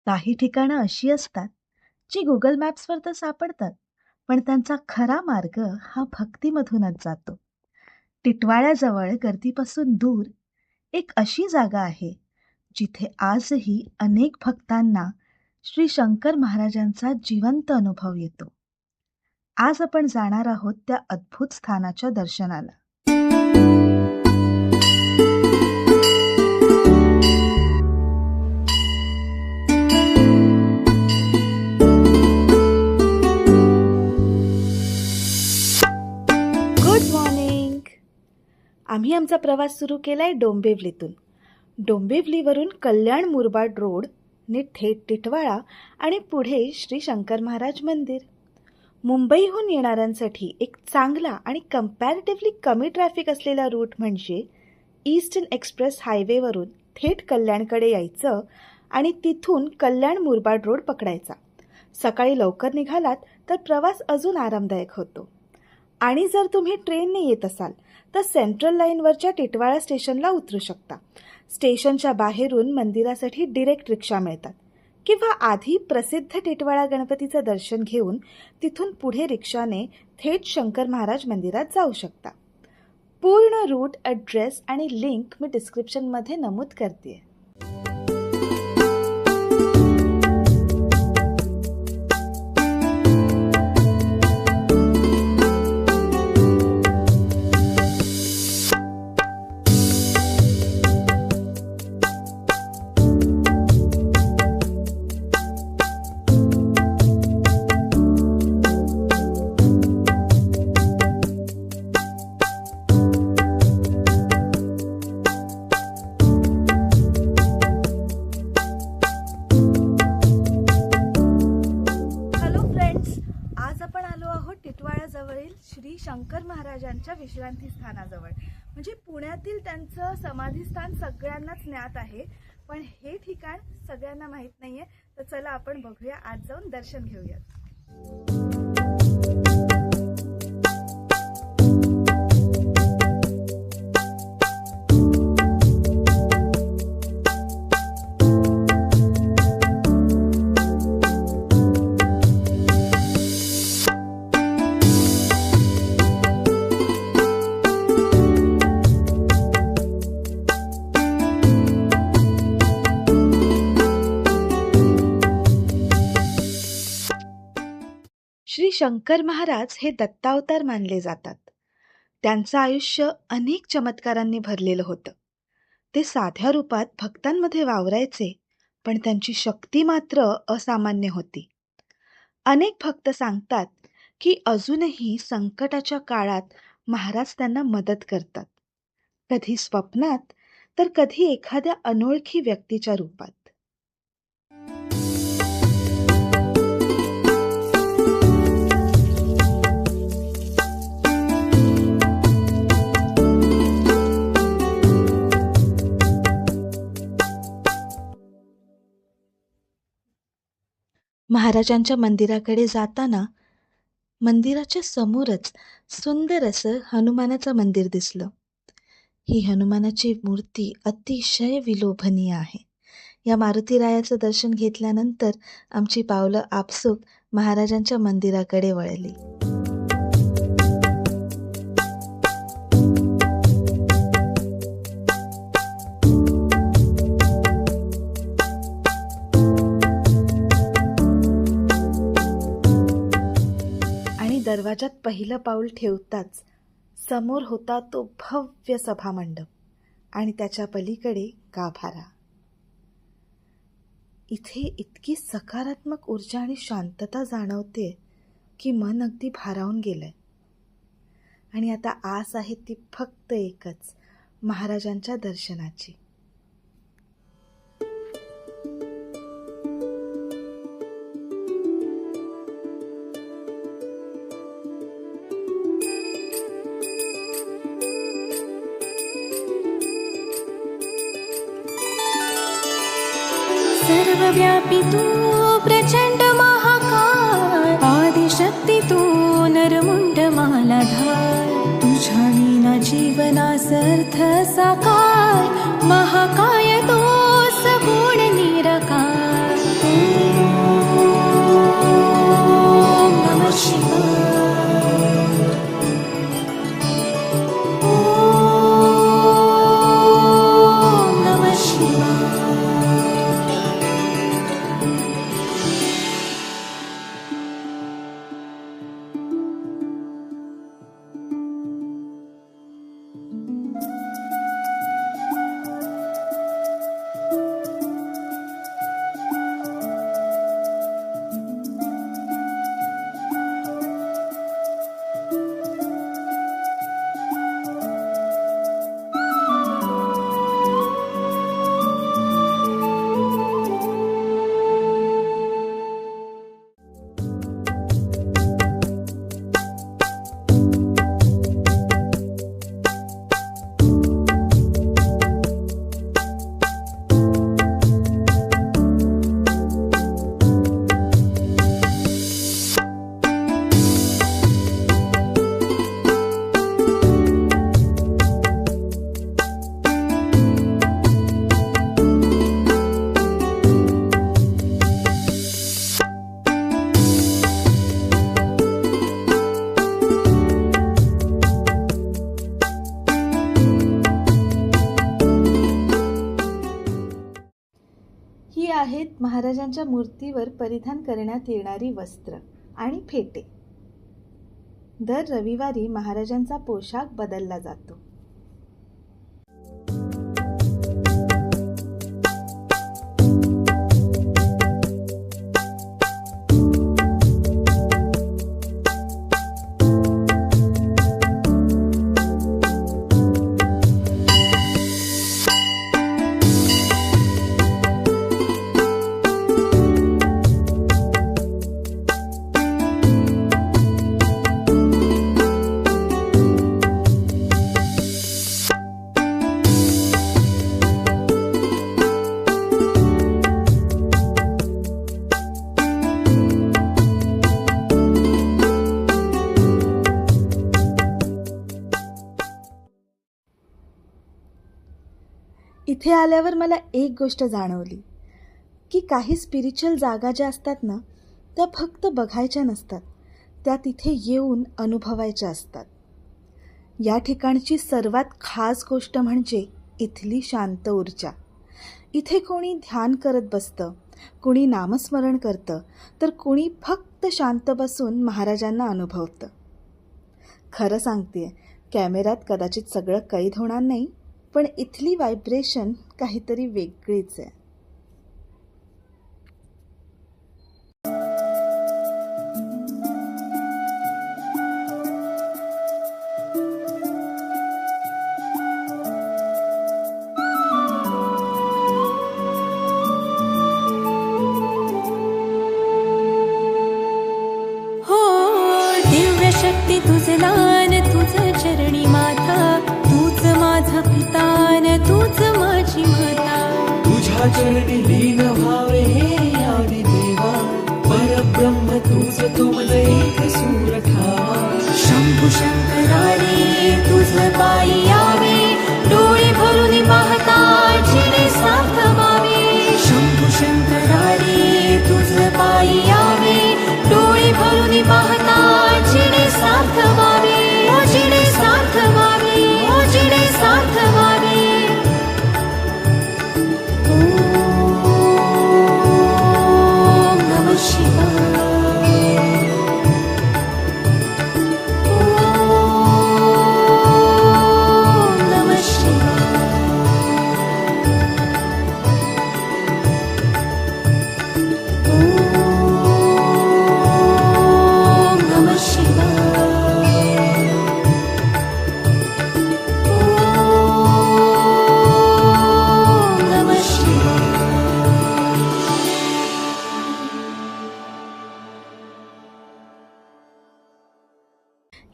काही ठिकाणं अशी असतात जी गुगल मॅप्सवर तर सापडतात, पण त्यांचा खरा मार्ग हा भक्तीमधूनच जातो. टिटवाळ्याजवळ गर्दीपासून दूर एक अशी जागा आहे जिथे आजही अनेक भक्तांना श्री शंकर महाराजांचा जिवंत अनुभव येतो. आज आपण जाणार आहोत त्या अद्भुत स्थानाच्या दर्शनाला. Good morning. आम्ही आमचा प्रवास सुरू केलाय डोंबिवलीतून. डोंबिवलीवरून कल्याण मुरबाड रोड ने थेट टिटवाळा आणि पुढे श्री शंकर महाराज मंदिर. मुंबईहून येणाऱ्यांसाठी एक चांगला आणि कम्पॅरेटिव्हली कमी ट्रॅफिक असलेला रूट म्हणजे ईस्टर्न एक्सप्रेस हायवेवरून थेट कल्याणकडे यायचं आणि तिथून कल्याण मुरबाड रोड पकडायचा. सकाळी लवकर निघालात तर प्रवास अजून आरामदायक होतो. आणि जर तुम्ही ट्रेनने येत असाल तर सेंट्रल लाईनवरच्या टिटवाळा स्टेशनला उतरू शकता. स्टेशनच्या बाहेरून मंदिरासाठी डिरेक्ट रिक्षा मिळतात किंवा आधी प्रसिद्ध टिटवाळा गणपतीचं दर्शन घेऊन तिथून पुढे रिक्षाने थेट शंकर महाराज मंदिरात जाऊ शकता. पूर्ण रूट, ॲड्रेस आणि लिंक मी डिस्क्रिप्शनमध्ये नमूद करते. टिटवाळ्याजवळील श्री शंकर महाराजांच्या विश्रांती स्थानाजवळ. म्हणजे पुण्यातील त्यांचं समाधीस्थान सगळ्यांनाच ज्ञात आहे, पण हे ठिकाण सगळ्यांना माहीत नाहीये. तर चला आपण बघूया, आज जाऊन दर्शन घेऊया. श्री शंकर महाराज हे दत्तावतार मानले जातात. त्यांचं आयुष्य अनेक चमत्कारांनी भरलेलं होतं. ते साध्या रूपात भक्तांमध्ये वावरायचे, पण त्यांची शक्ती मात्र असामान्य होती. अनेक भक्त सांगतात की अजूनही संकटाच्या काळात महाराज त्यांना मदत करतात, कधी स्वप्नात तर कधी एखाद्या अनोळखी व्यक्तीच्या रूपात. महाराजांच्या मंदिराकडे जाताना मंदिराच्या समोरच सुंदर असं हनुमानाचं मंदिर दिसलं. ही हनुमानाची मूर्ती अतिशय विलोभनीय आहे. या मारुतीरायाचं दर्शन घेतल्यानंतर आमची पावलं आपसूक महाराजांच्या मंदिराकडे वळली. दरवाजात पहिलं पाऊल ठेवताच समोर होता तो भव्य सभामंडप आणि त्याच्या पलीकडे गाभारा. इथे इतकी सकारात्मक ऊर्जा आणि शांतता जाणवते की मन अगदी भारावून गेलंय. आणि आता आस आहे ती फक्त एकच, महाराजांच्या दर्शनाची. सर्वव्यापी तू प्रचंड महाकाय, आदिशक्ती तू नरमुंड मालाधार. तुझ्या विना जीवनास अर्थ साकार, महाकाय तो सगुण निराकार. तू ही आहेत महाराजांच्या मूर्तीवर परिधान करण्यात येणारी वस्त्र आणि फेटे. दर रविवारी महाराजांचा पोशाख बदलला जातो. इथे आल्यावर मला एक गोष्ट जाणवली की काही स्पिरिच्युअल जागा ज्या असतात ना, त्या फक्त बघायच्या नसतात, त्या तिथे येऊन अनुभवायच्या असतात. या ठिकाणची सर्वात खास गोष्ट म्हणजे इथली शांत ऊर्जा. इथे कोणी ध्यान करत बसतं, कोणी नामस्मरण करतं, तर कोणी फक्त शांत बसून महाराजांना अनुभवतं. खरं सांगतेय, कॅमेऱ्यात कदाचित सगळं कैद होणार नाही, पण इथली व्हायब्रेशन काहीतरी वेगळीच आहे. हो दिव्य शक्ती तुझं दान, तुझं चरणी माता, तूच माझा पितान, तूच माझी माता. तुझ्या चरणी लीन व्हावे हे आदि देवा, परब्रह्म तूच तुमज एक सूर ठावा. शंभू शंकरारे तुझं पायी यावे, डोळे भरून पाहता जिने साथ व्हावे. शंभू शंकरारे तुझं पायी यावे, डोळे भरून पाहता जिने साथ व्हावे. ओ जिने साथ व्हावे, ओ जिने साथ व्हावे. ओम नमः शिवाय. ओम नमः शिवाय. ओम नमः शिवाय. ओम नमः शिवाय.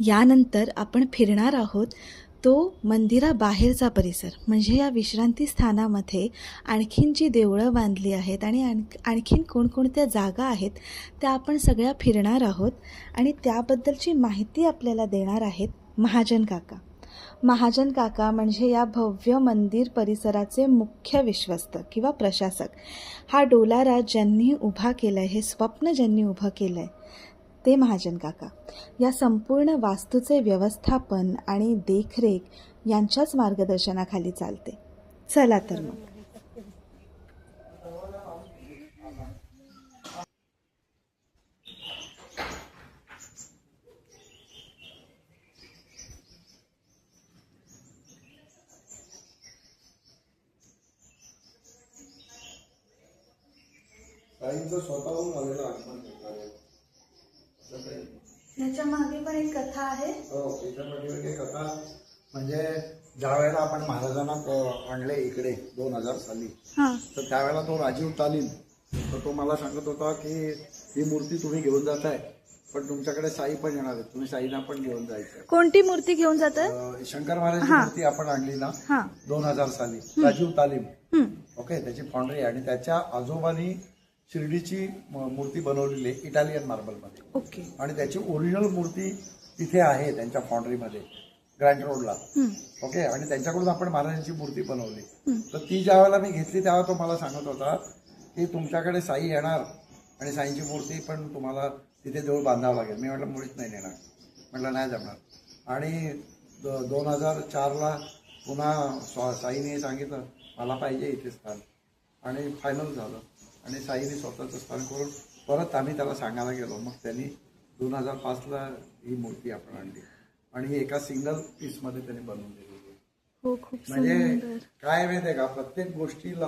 यानंतर आपण फिरणार आहोत तो मंदिराबाहेरचा परिसर, म्हणजे या विश्रांती स्थानामध्ये आणखीन जी देवळं बांधली आहेत आणि आणखीन कोणकोणत्या जागा आहेत त्या आपण सगळ्या फिरणार आहोत आणि त्याबद्दलची माहिती आपल्याला देणार आहेत महाजन काका. महाजन काका म्हणजे या भव्य मंदिर परिसराचे मुख्य विश्वस्त किंवा प्रशासक. हा डोलारा ज्यांनी उभा केला आहे, हे स्वप्न ज्यांनी उभं केलं आहे ते महाजन काका. या संपूर्ण वास्तूचे व्यवस्थापन आणि देखरेख यांच्याच मार्गदर्शनाखाली चालते. चला तर मग. साईंचं स्वतःहून आलेलं आगमन आहे. याच्या मागे पण एक कथा आहे. हो, त्याच्या पाठीमागे कथा म्हणजे ज्या वेळेला आपण महाराजांना आणले इकडे 2000 साली, हा. तर त्यावेळेला तो राजीव तालीम तर तो मला सांगत होता की ही मूर्ती तुम्ही घेऊन जाताय, पण तुमच्याकडे साई पण येणार आहे, तुम्ही साईना पण घेऊन जायचं. कोणती मूर्ती घेऊन जातात? शंकर महाराजांची मूर्ती आपण आणली ना हा. 2000 साली, राजीव तालीम. ओके, त्याची फाउंड्री आणि त्याच्या आजोबांनी शिर्डीची मूर्ती बनवलेली आहे इटालियन मार्बलमध्ये. ओके. आणि त्याची ओरिजिनल मूर्ती तिथे आहे त्यांच्या फाउंड्रीमध्ये ग्रँड रोडला. ओके, आणि त्यांच्याकडून आपण महाराजांची मूर्ती बनवली. तर ती ज्या वेळेला मी घेतली तेव्हा तो मला सांगत होता की तुमच्याकडे साई येणार आणि साईंची मूर्ती पण तुम्हाला तिथे जवळ बांधावं लागेल. मी म्हटलं मुळीच नाही नेणार, म्हटलं नाही जमणार. आणि 2004ला पुन्हा साईने सांगितलं मला पाहिजे इथे स्थान, आणि फायनल झालं. आणि साईने स्वतःचं स्थान करून परत आम्ही त्याला सांगायला गेलो. मग त्यांनी 2005ला ही मूर्ती आपण आणली आणि ही एका सिंगल पीसमध्ये त्यांनी बनवून दिली. हो, खूप म्हणजे सुंदर. काय माहितीये का, प्रत्येक गोष्टीला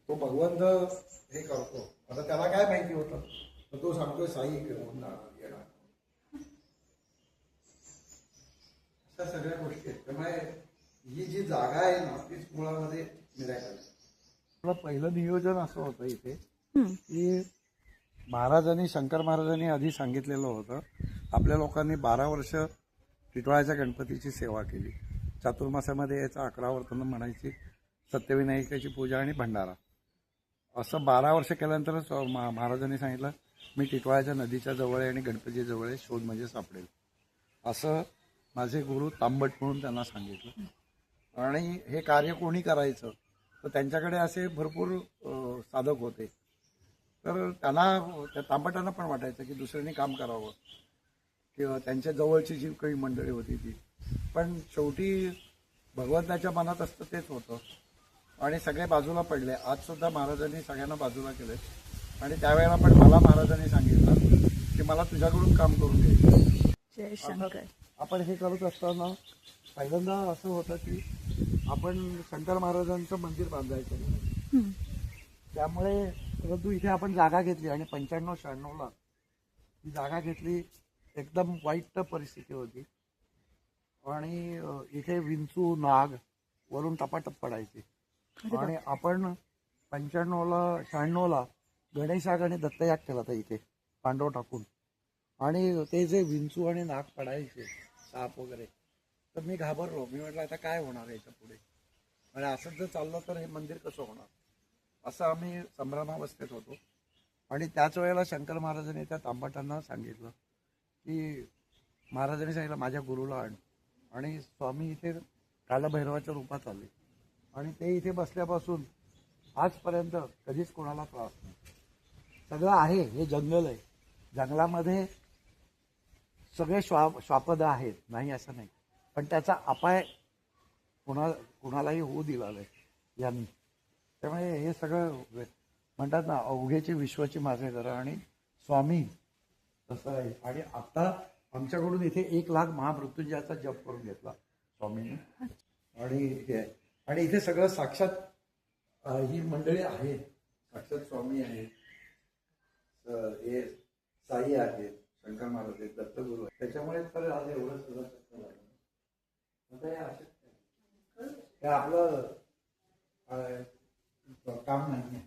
तो भगवंत हे करतो. आता त्याला काय माहिती होतं, तर तो सांगतोय साई घेऊन जाणार येणार, अशा सगळ्या गोष्टी आहेत. त्यामुळे ही जी जागा आहे ना तीच मुळामध्ये मिराकल. आपलं पहिलं नियोजन असं होतं इथे की महाराजांनी शंकर महाराजांनी आधी सांगितलेलं होतं आपल्या लोकांनी 12 वर्ष टिटवाळ्याच्या गणपतीची सेवा केली. चातुर्मासामध्ये याचा 11 वर्तन म्हणायची, सत्यविनायकाची पूजा आणि भंडारा, असं 12 वर्ष केल्यानंतरच महाराजांनी सांगितलं मी टिटवाळ्याच्या नदीच्या जवळ आहे आणि गणपती जवळ आहे, शोध म्हणजे सापडेल. असं माझे गुरु तांबट म्हणून त्यांना सांगितलं. आणि हे कार्य कोणी करायचं, तर त्यांच्याकडे असे भरपूर साधक होते. तर त्या तांबटांना पण वाटायचं की दुसऱ्यांनी काम करावं, किंवा त्यांच्या जवळची जी काही मंडळी होती ती. पण शेवटी भगवंताच्या मनात असतं तेच होतं आणि सगळे बाजूला पडले. आज सुद्धा महाराजांनी सगळ्यांना बाजूला केले. आणि त्यावेळेला पण मला महाराजांनी सांगितलं की मला तुझ्याकडून काम करून घ्यायचं. जय शंकर. आपण हे करत असताना पहिल्यांदा असं होतं की आपण शंकर महाराजांचं मंदिर बांधायचं. त्यामुळे परंतु इथे आपण जागा घेतली आणि 95-96ला ही जागा घेतली. एकदम वाईट परिस्थिती होती आणि इथे विंचू नाग वरून टपाटप पडायचे. आणि आपण 95-96ला गणेशाग आणि दत्तयाग केला होता इथे पांडव टाकून. आणि ते जे विंचू आणि नाग पडायचे, साप वगैरे, तर मी घाबरलो. मी म्हटलं आता काय होणार याच्या पुढे, आणि असंच जर चाललं तर हे मंदिर कसं होणार, असं आम्ही संभ्रमावस्थेत होतो. आणि त्याच वेळेला शंकर महाराजांनी त्या तांबटांना सांगितलं की महाराजांनी सांगितलं माझ्या गुरुला आण. आणि स्वामी इथे कालभैरवाच्या रूपात आले आणि ते इथे बसल्यापासून आजपर्यंत कधीच कोणाला त्रास नाही. सगळं आहे, हे जंगल आहे, जंगलामध्ये सगळे श्वापद आहेत, नाही असं नाही, पण त्याचा अपाय कुणालाही होऊ दिला नाही यांनी. त्यामुळे हे सगळं म्हणतात ना अवघेची विश्वाची माझे घर, आणि स्वामी तसं आहे. आणि आता आमच्याकडून इथे 1 लाख महामृत्युंजयाचा जप करून घेतला स्वामींनी. आणि इथे सगळं साक्षात ही मंडळी आहेत, साक्षात स्वामी आहेत, हे साई आहेत, शंकर महाराज आहेत, दत्तगुरु आहेत. त्याच्यामुळे तर आज एवढं सगळं शक्य झालं. आता हे अशक्य, हे आपलं काम नाही आहे.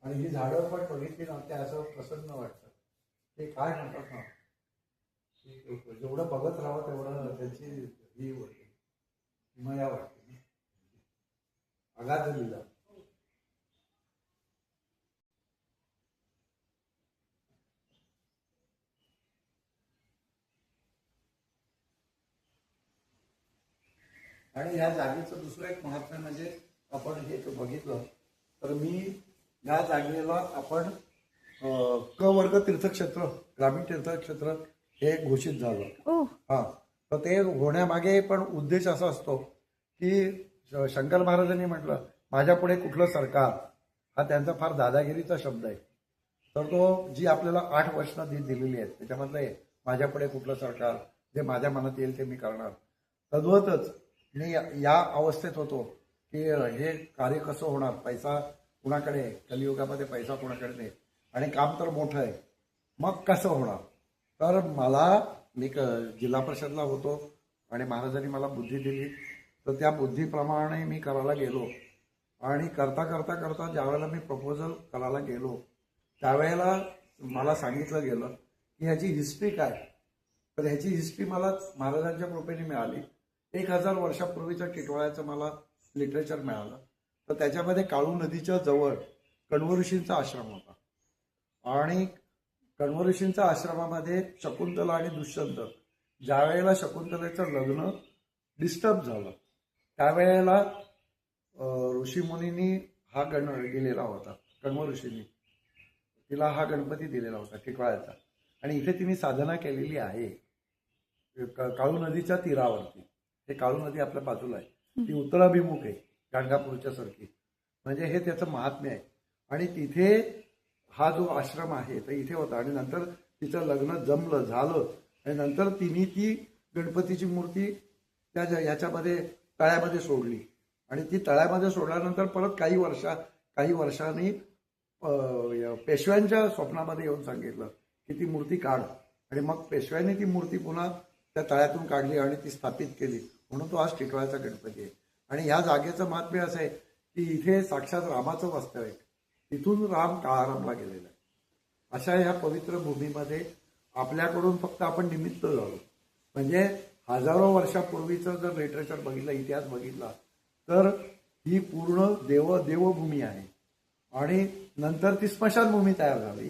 आणि ही झाडं पण बघितली ना ते असं प्रसन्न वाटतं. ते काय म्हणतात ना, जेवढं बघत राहावं तेवढं त्यांची ही होते, हिमया वाटते, अगाध लिला. आणि या जागेचं दुसरं एक महत्व म्हणजे आपण हे बघितलं तर मी या जागेला आपण क वर्ग तीर्थक्षेत्र, ग्रामीण तीर्थक्षेत्र हे घोषित झालं. हा, तर ते होण्यामागे पण उद्देश असा असतो की शंकर महाराजांनी म्हटलं माझ्या पुढे कुठलं सरकार, हा त्यांचा फार दादागिरीचा शब्द आहे. तर तो जी आपल्याला 8 वचनं दिलेली आहेत त्याच्यामधलं आहे माझ्या पुढे कुठलं सरकार, जे माझ्या मनात येईल ते मी करणार. तद्वतच मी या अवस्थेत होतो की हे कार्य कसं होणार, पैसा कुणाकडे आहे, कलियुगामध्ये पैसा कुणाकडे नाही आणि काम तर मोठं आहे, मग कसं होणार? तर मी जिल्हा परिषदला होतो आणि महाराजांनी मला बुद्धी दिली, तर त्या बुद्धीप्रमाणे मी करायला गेलो आणि करता करता करता ज्यावेळेला मी प्रपोजल करायला गेलो त्यावेळेला मला सांगितलं गेलं की ह्याची हिस्ट्री काय. तर ह्याची हिस्ट्री मला महाराजांच्या कृपेने मिळाली. 1000 वर्षापूर्वीच्या टिटवाळ्याचं मला लिटरेचर मिळालं. तर त्याच्यामध्ये काळू नदीच्या जवळ कण्व ऋषींचा आश्रम होता आणि कण्व ऋषींच्या आश्रमामध्ये शकुंतला आणि दुष्यंत, ज्या वेळेला शकुंतलेचं लग्न डिस्टर्ब झालं त्यावेळेला ऋषीमुनींनी हा दिलेला होता, कण्व ऋषींनी तिला हा गणपती दिलेला होता टिटवाळ्याचा आणि इथे तिने साधना केलेली आहे काळू नदीच्या तीरावरती. हे काळू नदी आपल्या बाजूला आहे, ती उत्तराभिमुख आहे गाणगापूरच्या सारखी, म्हणजे हे त्याचं महात्म्य आहे. आणि तिथे हा जो आश्रम आहे तर इथे होता आणि नंतर तिचं लग्न जमलं झालं आणि नंतर तिने ती गणपतीची मूर्ती त्या ह्याच्यामध्ये तळ्यामध्ये सोडली आणि ती तळ्यामध्ये सोडल्यानंतर परत काही वर्षांनी पेशव्यांच्या स्वप्नामध्ये येऊन सांगितलं की ती मूर्ती काढ आणि मग पेशव्यांनी ती मूर्ती पुन्हा त्या तळ्यातून काढली आणि ती स्थापित केली, म्हणून तो आज टिटवाळ्याचा गणपती आहे. आणि ह्या जागेचं महात्म्य असं आहे की इथे साक्षात रामाचं वास्तव आहे, तिथून राम काळारामला गेलेला आहे. अशा ह्या पवित्र भूमीमध्ये आपल्याकडून फक्त आपण निमित्त झालो, म्हणजे हजारो वर्षापूर्वीचं जर लिटरेचर बघितलं, इतिहास बघितला तर ही पूर्ण देवभूमी आहे आणि नंतर ती स्मशानभूमी तयार झाली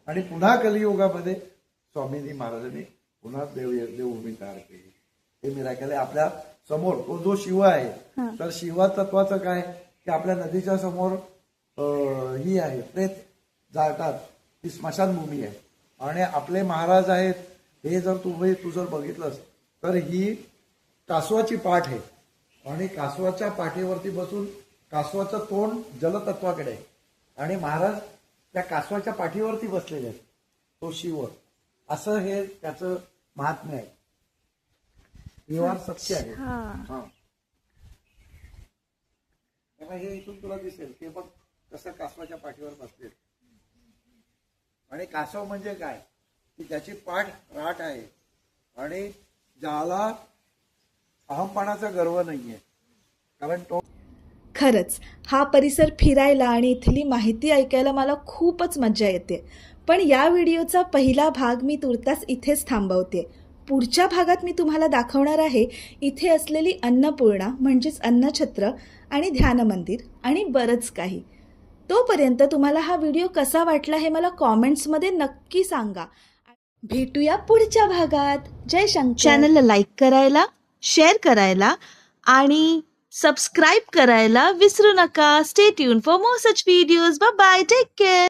आणि पुन्हा कलियुगामध्ये स्वामीजी महाराजांनी पुन्हा देवभूमी तयार केली. हे मिराकल आहे आपल्या समोर. तो जो शिव आहे तर शिवा तत्वाचं काय की आपल्या नदीच्या समोर ही आहे, प्रेत जाळतात, ही स्मशानभूमी आहे आणि आपले महाराज आहेत. हे जर तू जर बघितलंस तर ही कासवाची पाठ आहे आणि कासवाच्या पाठीवरती बसून कासवाचं तोंड जलतत्वाकडे आहे आणि महाराज त्या कासवाच्या पाठीवरती बसलेले आहेत, तो शिव. असं हे त्याचं महात्म्य आहे, व्यवहार सत्य आहे. हा, हे इथून तुला दिसेल की बघ कसं कासवाच्या पाठीवर बसले. आणि कासव म्हणजे काय की त्याची पाठ राट आहे आणि ज्याला अहमपणाचा गर्व नाहीये, कारण तो. खरंच हा परिसर फिरायला आणि इथली माहिती ऐकायला मला खूपच मजा येते. पण या व्हिडिओचा पहिला भाग मी तुर्तास इथेच थांबवते. पुढच्या भागात मी तुम्हाला दाखवणार आहे इथे असलेली अन्नपूर्णा म्हणजेच अन्नछत्र आणि ध्यान मंदिर आणि बरंच काही. तोपर्यंत तुम्हाला हा व्हिडिओ कसा वाटला हे मला कॉमेंट्समध्ये नक्की सांगा. भेटूया पुढच्या भागात. जय शंकर. चॅनलला लाईक करायला, शेअर करायला आणि सबस्क्राईब करायला विसरू नका. Stay tune for more such videos. Bye bye. Take care.